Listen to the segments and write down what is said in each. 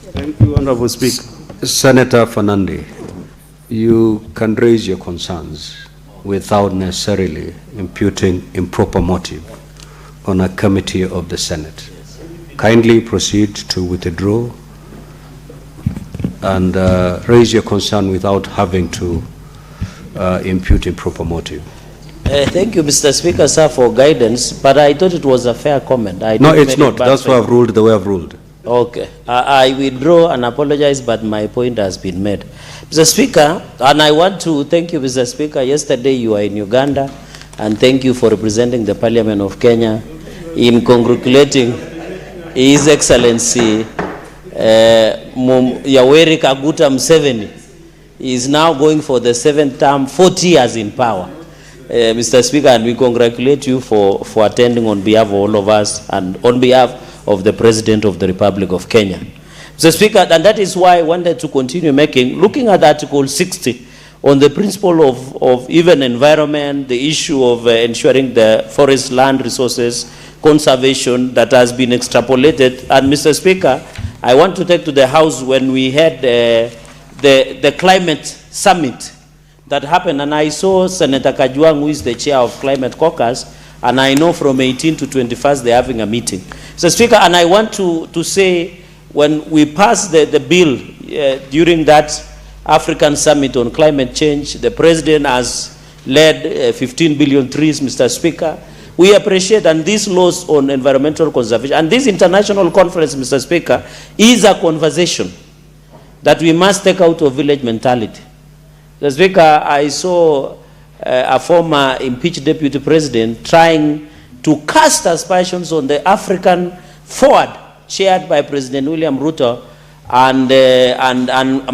Thank you, Honorable Speaker. Senator Fernandi, you can raise your concerns without necessarily imputing improper motive on a committee of the Senate. Kindly proceed to withdraw and raise your concern without having to impute improper motive. Thank you, Mr. Speaker, sir, for guidance, but I thought it was a fair comment. No, it's not. That's why I've ruled the way I've ruled. Okay. I withdraw and apologize, but my point has been made. Mr. Speaker, and I want to thank you, Mr. Speaker. Yesterday you were in Uganda, and thank you for representing the Parliament of Kenya in congratulating His Excellency Yoweri Kaguta Museveni. He is now going for the 7th term, 40 years in power. Mr. Speaker, and we congratulate you for attending on behalf of all of us and on behalf of the President of the Republic of Kenya. Mr. Speaker, and that is why I wanted to continue looking at Article 60 on the principle of even environment, the issue of ensuring the forest land resources conservation that has been extrapolated. And Mr. Speaker, I want to take to the House when we had the climate summit that happened, and I saw Senator Kajwang, who is the chair of Climate Caucus, and I know from 18 to 21st they're having a meeting. Mr. Speaker, and I want to say, when we passed the bill during that African summit on climate change, the President has led 15 billion trees, Mr. Speaker. We appreciate, and these laws on environmental conservation, and this international conference, Mr. Speaker, is a conversation that we must take out of village mentality. Mr. Speaker, I saw a former impeached deputy president trying to cast aspersions on the African Forward, chaired by President William Ruto and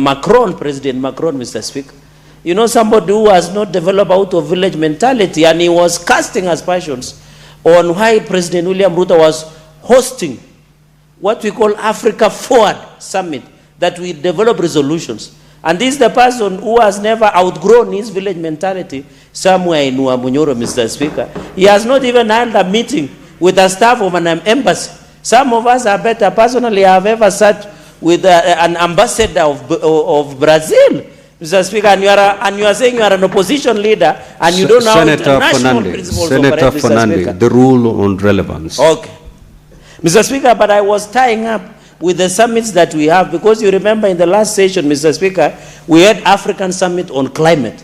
Macron, President Macron, Mr. Speaker. You know, somebody who has not developed out of village mentality, and he was casting aspersions on why President William Ruto was hosting what we call Africa Forward Summit, that we develop resolutions. And this is the person who has never outgrown his village mentality somewhere in Uamunyoro, Mr. Speaker. He has not even held a meeting with the staff of an embassy. Some of us are better. Personally, I have ever sat with an ambassador of Brazil, Mr. Speaker, and you are saying you are an opposition leader and you don't know how international principles operate, Mr. Speaker. The rule on relevance. Okay. Mr. Speaker, but I was tying up with the summits that we have, because you remember in the last session, Mr. Speaker, we had African Summit on climate.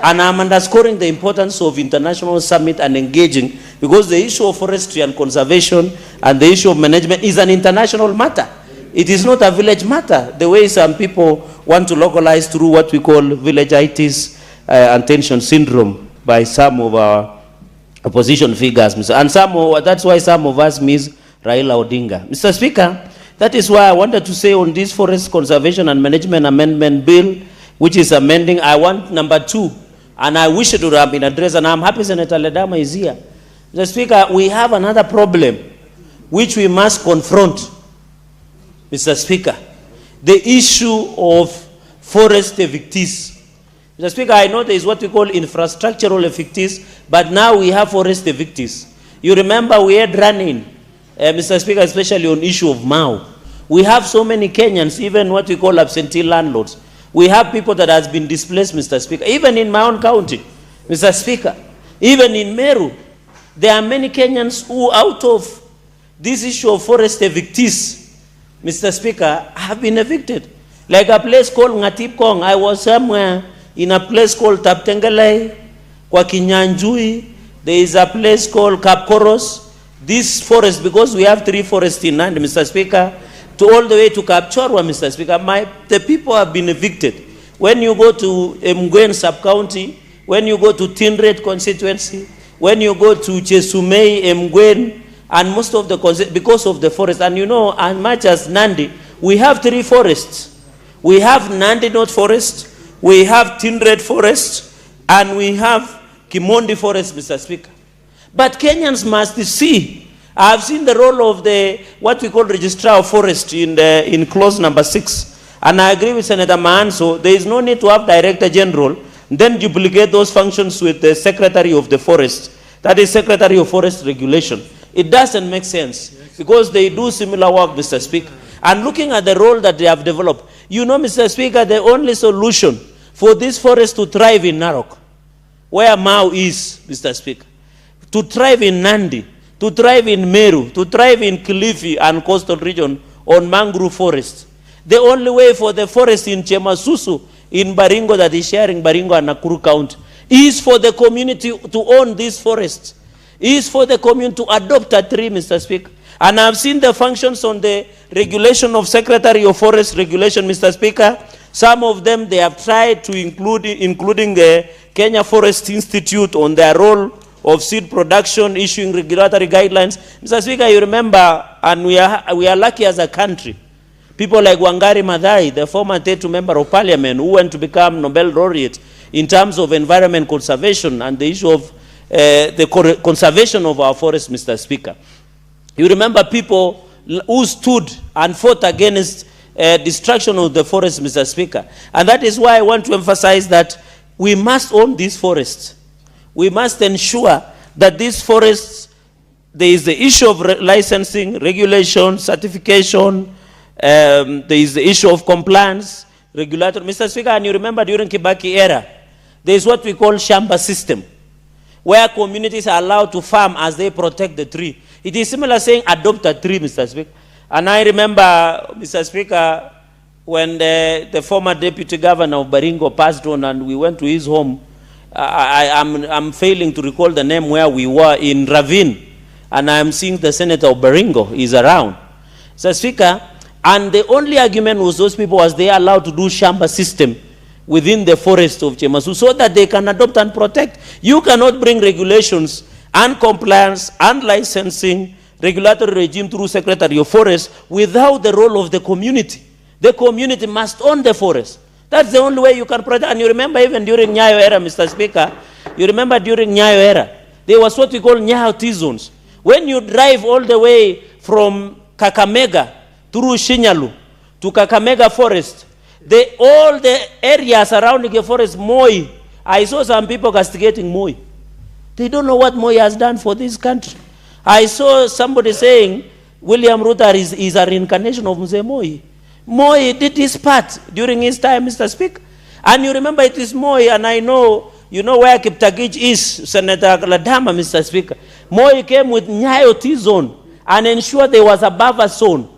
And I'm underscoring the importance of international summit and engaging, because the issue of forestry and conservation and the issue of management is an international matter. It is not a village matter, the way some people want to localize through what we call villagitis and tension syndrome by some of our opposition figures. And that's why some of us miss Raila Odinga. Mr. Speaker, that is why I wanted to say on this Forest Conservation and Management Amendment Bill, which is amending, I want number 2, and I wish it would have been addressed, and I'm happy Senator Ledama is here. Mr. Speaker, we have another problem which we must confront, Mr. Speaker, the issue of forest evictees. Mr. Speaker, I know there is what we call infrastructural evictees, but now we have forest evictees. You remember we had run-in, Mr. Speaker, especially on issue of Mao. We have so many Kenyans, even what we call absentee landlords. We have people that has been displaced, Mr. Speaker. Even in my own county, Mr. Speaker, even in Meru, there are many Kenyans who, out of this issue of forest evictees, Mr. Speaker, have been evicted. Like a place called Ngatip Kong. I was somewhere in a place called Taptengelei, Kwa Kinyanjui. There is a place called Kapkoros. This forest, because we have 3 forests in Nandi, Mr. Speaker, to all the way to Kapchorwa, Mr. Speaker, the people have been evicted. When you go to Mgwen sub-county, when you go to Tindred constituency, when you go to Chesumei, Mgwen, and most of the because of the forest. And you know, as much as Nandi, we have 3 forests. We have Nandi North Forest, we have Tindred Forest, and we have Kimondi Forest, Mr. Speaker. But Kenyans must see. I have seen the role of what we call Registrar of Forest in clause number 6. And I agree with Senator Mahanso, there is no need to have Director General, then duplicate those functions with the Secretary of the Forest. That is Secretary of Forest Regulation. It doesn't make sense, because they do similar work, Mr. Speaker. and looking at the role that they have developed. You know, Mr. Speaker, the only solution for this forest to thrive in Narok, where Mau is, Mr. Speaker, to thrive in Nandi, to thrive in Meru, to thrive in Kilifi and coastal region on mangrove forests. The only way for the forest in Chemasusu, in Baringo, that is sharing Baringo and Nakuru County, is for the community to own these forests, is for the community to adopt a tree, Mr. Speaker. And I've seen the functions on the regulation of Secretary of Forest Regulation, Mr. Speaker. Some of them they have tried to include, including the Kenya Forest Institute on their role of seed production, issuing regulatory guidelines. Mr. Speaker, you remember, and we are lucky as a country, people like Wangari Maathai, the former Tetu Member of Parliament, who went to become Nobel laureate in terms of environment conservation and the issue of the conservation of our forests, Mr. Speaker. You remember people who stood and fought against destruction of the forest, Mr. Speaker. And that is why I want to emphasize that we must own these forests. We must ensure that these forests, there is the issue of licensing, regulation, certification, there is the issue of compliance, regulatory. Mr. Speaker, and you remember during Kibaki era, there is what we call shamba system, where communities are allowed to farm as they protect the tree. It is similar saying adopt a tree, Mr. Speaker. And I remember, Mr. Speaker, when the former deputy governor of Baringo passed on and we went to his home, I'm failing to recall the name where we were in Ravine, and I'm seeing the senator of Baringo is around. Mr. Speaker, and the only argument was those people was they are allowed to do shamba system within the forest of Chemasu so that they can adopt and protect. You cannot bring regulations and compliance and licensing regulatory regime through Secretary of Forest without the role of the community. The community must own the forest. That's the only way you can protect. And you remember even during Nyayo era, Mr. Speaker, you remember during Nyayo era, there was what we call Nyayo T-zones. When you drive all the way from Kakamega through Shinyalu to Kakamega Forest, all the areas surrounding the forest, Moi, I saw some people castigating Moi. They don't know what Moi has done for this country. I saw somebody saying William Ruto is a reincarnation of Mzee Moi. Moi did his part during his time, Mr. Speaker. And you remember it is Moi, and I know, you know where Kiptagich is, Senator Ladama, Mr. Speaker. Moi came with Nyayo T-zone and ensured there was a buffer zone.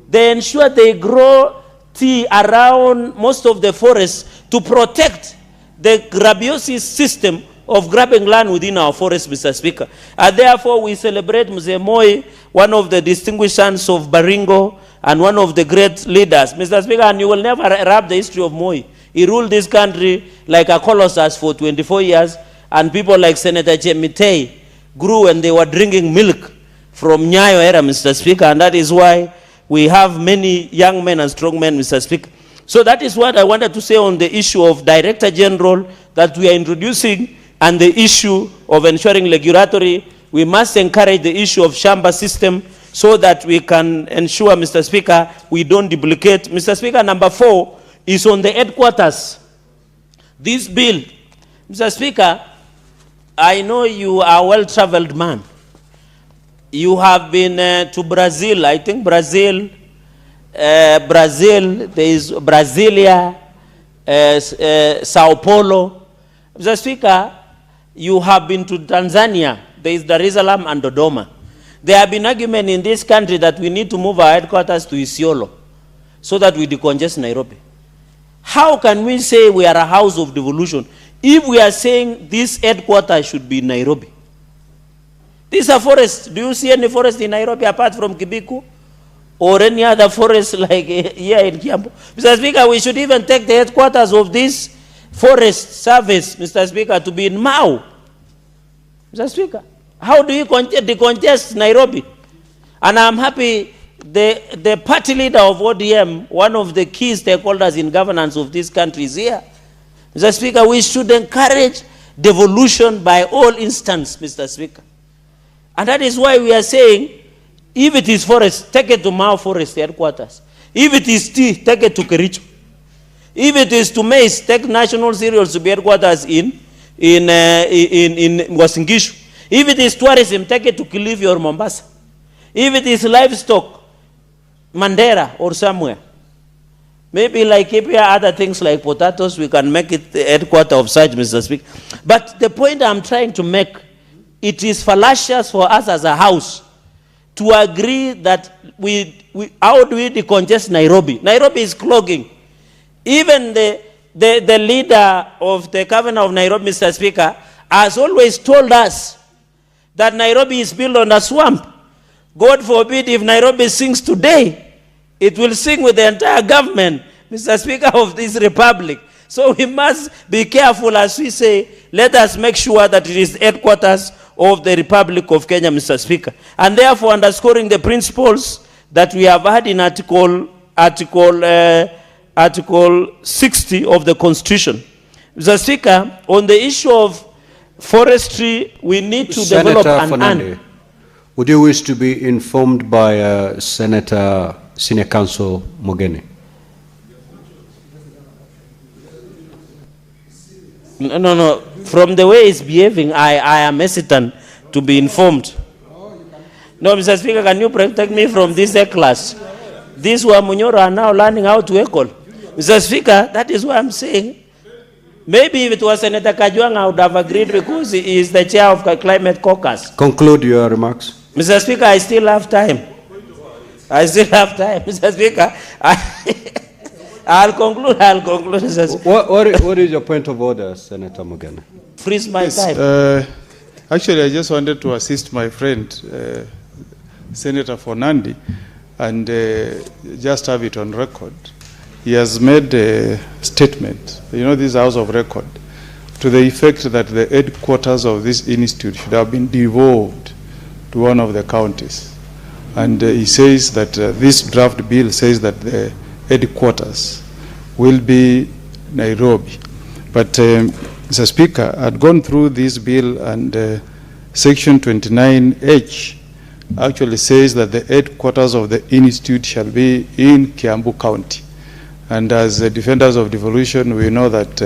They ensured they grow tea around most of the forests to protect the grabiosis system of grabbing land within our forests, Mr. Speaker. And therefore, we celebrate Mzee Moi, one of the distinguished sons of Baringo and one of the great leaders, Mr. Speaker, and you will never wrap the history of Moi. He ruled this country like a colossus for 24 years, and people like Senator Chemitei grew and they were drinking milk from Nyayo era, Mr. Speaker, and that is why we have many young men and strong men, Mr. Speaker. So that is what I wanted to say on the issue of Director General that we are introducing and the issue of ensuring regulatory. We must encourage the issue of shamba system so that we can ensure, Mr. Speaker, we don't duplicate. Mr. Speaker, number 4 is on the headquarters. This bill, Mr. Speaker, I know you are a well-traveled man. You have been to Brazil. I think Brazil, there is Brasilia, Sao Paulo. Mr. Speaker, you have been to Tanzania. There is Dar es Salaam and Dodoma. There have been arguments in this country that we need to move our headquarters to Isiolo so that we decongest Nairobi. How can we say we are a house of devolution if we are saying this headquarters should be in Nairobi? These are forests. Do you see any forest in Nairobi apart from Kibiku? Or any other forest like here in Kiambu? Mr. Speaker, we should even take the headquarters of this forest service, Mr. Speaker, to be in Mau. Mr. Speaker, how do you decongest Nairobi? And I'm happy the party leader of ODM, one of the key stakeholders in governance of this country, is here. Mr. Speaker, we should encourage devolution by all instances, Mr. Speaker. And that is why we are saying, if it is forest, take it to Mau Forest headquarters. If it is tea, take it to Kericho. If it is to maize, take national cereals to be headquarters in Wasingishu. If it is tourism, take it to Kilifi or Mombasa. If it is livestock, Mandera or somewhere. Maybe like if we have other things like potatoes, we can make it the headquarters of such, Mr. Speaker. But the point I'm trying to make, it is fallacious for us as a house to agree that how do we decongest Nairobi? Nairobi is clogging. Even the leader of the governor of Nairobi, Mr. Speaker, has always told us that Nairobi is built on a swamp. God forbid if Nairobi sings today, it will sing with the entire government, Mr. Speaker, of this republic. So we must be careful as we say, let us make sure that it is headquarters of the Republic of Kenya, Mr. Speaker. And therefore underscoring the principles that we have had in Article 60 of the Constitution. Mr. Speaker, on the issue of forestry, we need to develop an would you wish to be informed by Senator Senior Counsel Mogeni? No. From the way he's behaving, I am hesitant to be informed. No, Mr. Speaker, can you protect me from this class? These who are Munyoro are now learning how to equal. Mr. Speaker, that is what I'm saying. Maybe if it was Senator Kajwang, I would have agreed because he is the chair of the Climate Caucus. Conclude your remarks. Mr. Speaker, I still have time. Mr. Speaker. I'll conclude, Mr. Speaker. What is your point of order, Senator Mogeni? Freeze my time. Actually, I just wanted to assist my friend, Senator Fonandi, and just have it on record. He has made a statement, this House of Record, to the effect that the headquarters of this institute should have been devolved to one of the counties. And he says that this draft bill says that the headquarters will be Nairobi. But, Mr. Speaker, I'd gone through this bill, and Section 29H actually says that the headquarters of the institute shall be in Kiambu County. And as defenders of devolution, we know that